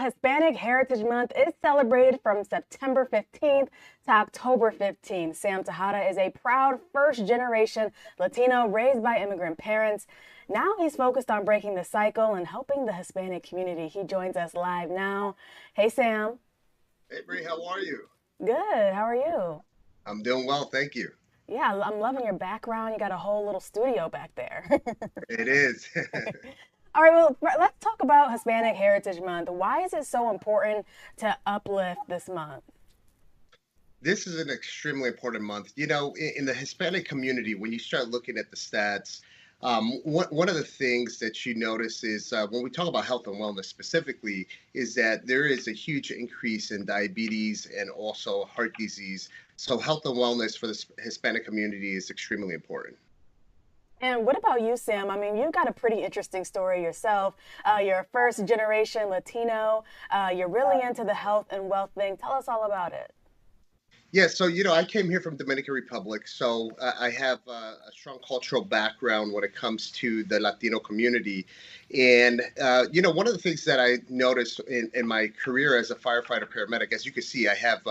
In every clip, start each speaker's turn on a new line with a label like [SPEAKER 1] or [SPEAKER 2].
[SPEAKER 1] Hispanic Heritage Month is celebrated from September 15th to October 15th. Sam Tejada is a proud first-generation Latino raised by immigrant parents. Now he's focused on breaking the cycle and helping the Hispanic community. He joins us live now. Hey, Sam.
[SPEAKER 2] Hey Bree, how are you?
[SPEAKER 1] Good. How are you?
[SPEAKER 2] I'm doing well, thank you.
[SPEAKER 1] Yeah, I'm loving your background. You got a whole little studio back there.
[SPEAKER 2] It is.
[SPEAKER 1] All right, well, let's talk about Hispanic Heritage Month. Why is it so important to uplift this month?
[SPEAKER 2] This is an extremely important month. In the Hispanic community, when you start looking at the stats, one of the things that you notice is when we talk about health and wellness specifically, is that there is a huge increase in diabetes and also heart disease. So health and wellness for the Hispanic community is extremely important.
[SPEAKER 1] And what about you, Sam? I mean, you've got a pretty interesting story yourself. You're a first generation Latino. You're really into the health and wealth thing. Tell us all about it.
[SPEAKER 2] Yeah, so I came here from Dominican Republic, so I have a strong cultural background when it comes to the Latino community, and one of the things that I noticed in my career as a firefighter paramedic, as you can see, I have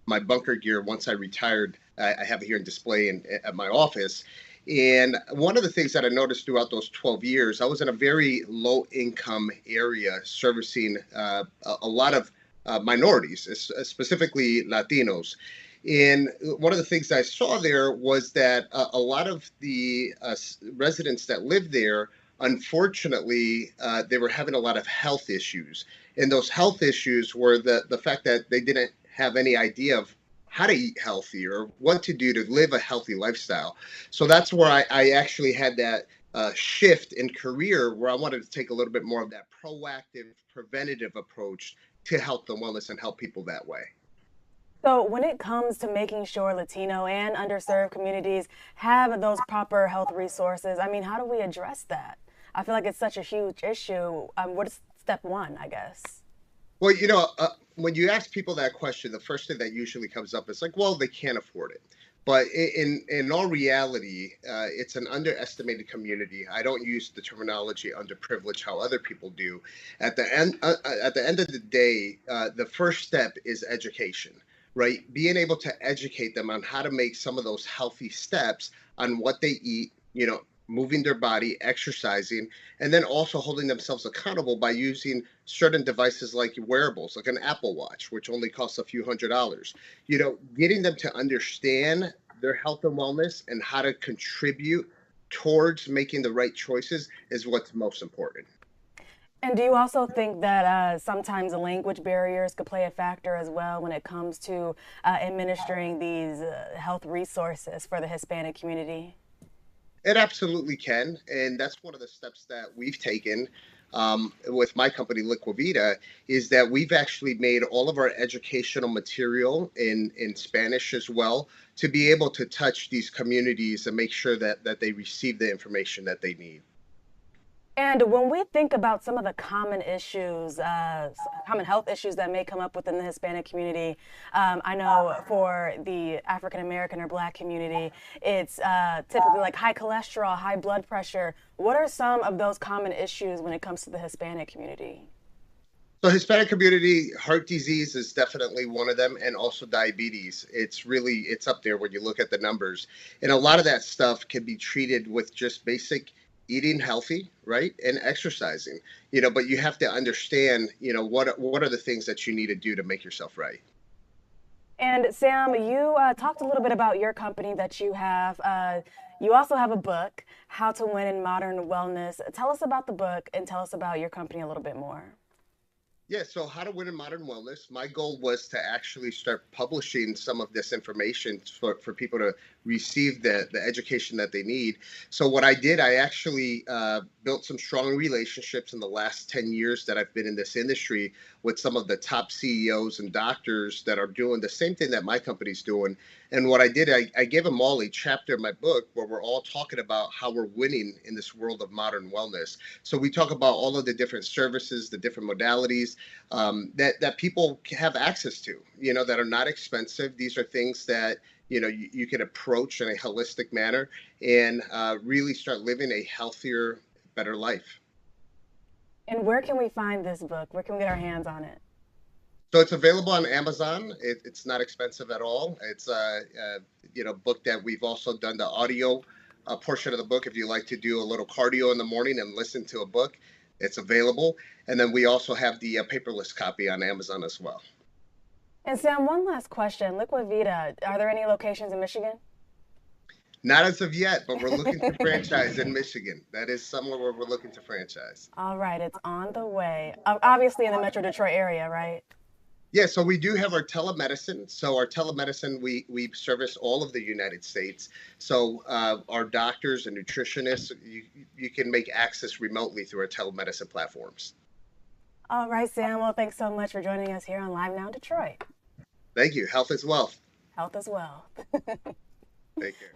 [SPEAKER 2] my bunker gear. Once I retired, I have it here in display at my office. And one of the things that I noticed throughout those 12 years, I was in a very low income area servicing a lot of minorities, specifically Latinos. And one of the things I saw there was that a lot of the residents that lived there, unfortunately, they were having a lot of health issues. And those health issues were the fact that they didn't have any idea of how to eat healthy or what to do to live a healthy lifestyle. So that's where I actually had that shift in career where I wanted to take a little bit more of that proactive, preventative approach to health and wellness and help people that way.
[SPEAKER 1] So, when it comes to making sure Latino and underserved communities have those proper health resources, I mean, how do we address that? I feel like it's such a huge issue. What is step one, I guess?
[SPEAKER 2] Well, when you ask people that question, the first thing that usually comes up is like, well, they can't afford it. But in all reality, it's an underestimated community. I don't use the terminology underprivileged how other people do. At the end of the day, the first step is education, right? Being able to educate them on how to make some of those healthy steps on what they eat, moving their body, exercising, and then also holding themselves accountable by using certain devices like wearables, like an Apple Watch, which only costs a few $100s. Getting them to understand their health and wellness and how to contribute towards making the right choices is what's most important.
[SPEAKER 1] And do you also think that sometimes language barriers could play a factor as well when it comes to administering these health resources for the Hispanic community?
[SPEAKER 2] It absolutely can. And that's one of the steps that we've taken with my company, Liquivida, is that we've actually made all of our educational material in Spanish as well to be able to touch these communities and make sure that they receive the information that they need.
[SPEAKER 1] And when we think about some of the common issues, common health issues that may come up within the Hispanic community, I know for the African American or Black community, it's typically like high cholesterol, high blood pressure. What are some of those common issues when it comes to the Hispanic community?
[SPEAKER 2] So Hispanic community, heart disease is definitely one of them, and also diabetes. It's up there when you look at the numbers. And a lot of that stuff can be treated with just basic eating healthy, right? And exercising. But you have to understand, what are the things that you need to do to make yourself right.
[SPEAKER 1] And Sam, you talked a little bit about your company that you have. You also have a book, How to Win in Modern Wellness. Tell us about the book and tell us about your company a little bit more.
[SPEAKER 2] Yeah, so how to win in modern wellness. My goal was to actually start publishing some of this information for people to receive the education that they need. So what I did, I actually built some strong relationships in the last 10 years that I've been in this industry with some of the top CEOs and doctors that are doing the same thing that my company's doing. And what I did, I gave them all a chapter of my book where we're all talking about how we're winning in this world of modern wellness. So we talk about all of the different services, the different modalities that people have access to, that are not expensive. These are things that you can approach in a holistic manner and really start living a healthier, better life.
[SPEAKER 1] And where can we find this book? Where can we get our hands on it?
[SPEAKER 2] So it's available on Amazon. It's not expensive at all. It's book that we've also done the audio portion of the book. If you like to do a little cardio in the morning and listen to a book, it's available. And then we also have the paperless copy on Amazon as well.
[SPEAKER 1] And Sam, one last question. Liquivida, are there any locations in Michigan?
[SPEAKER 2] Not as of yet, but we're looking to franchise in Michigan. That is somewhere where we're looking to franchise.
[SPEAKER 1] All right, it's on the way. Obviously in the Metro Detroit area, right?
[SPEAKER 2] Yeah, so we do have our telemedicine. So our telemedicine, we service all of the United States. So our doctors and nutritionists, you can make access remotely through our telemedicine platforms.
[SPEAKER 1] All right, Sam. Well, thanks so much for joining us here on Live Now Detroit.
[SPEAKER 2] Thank you. Health is wealth.
[SPEAKER 1] Health as well.
[SPEAKER 2] Take care.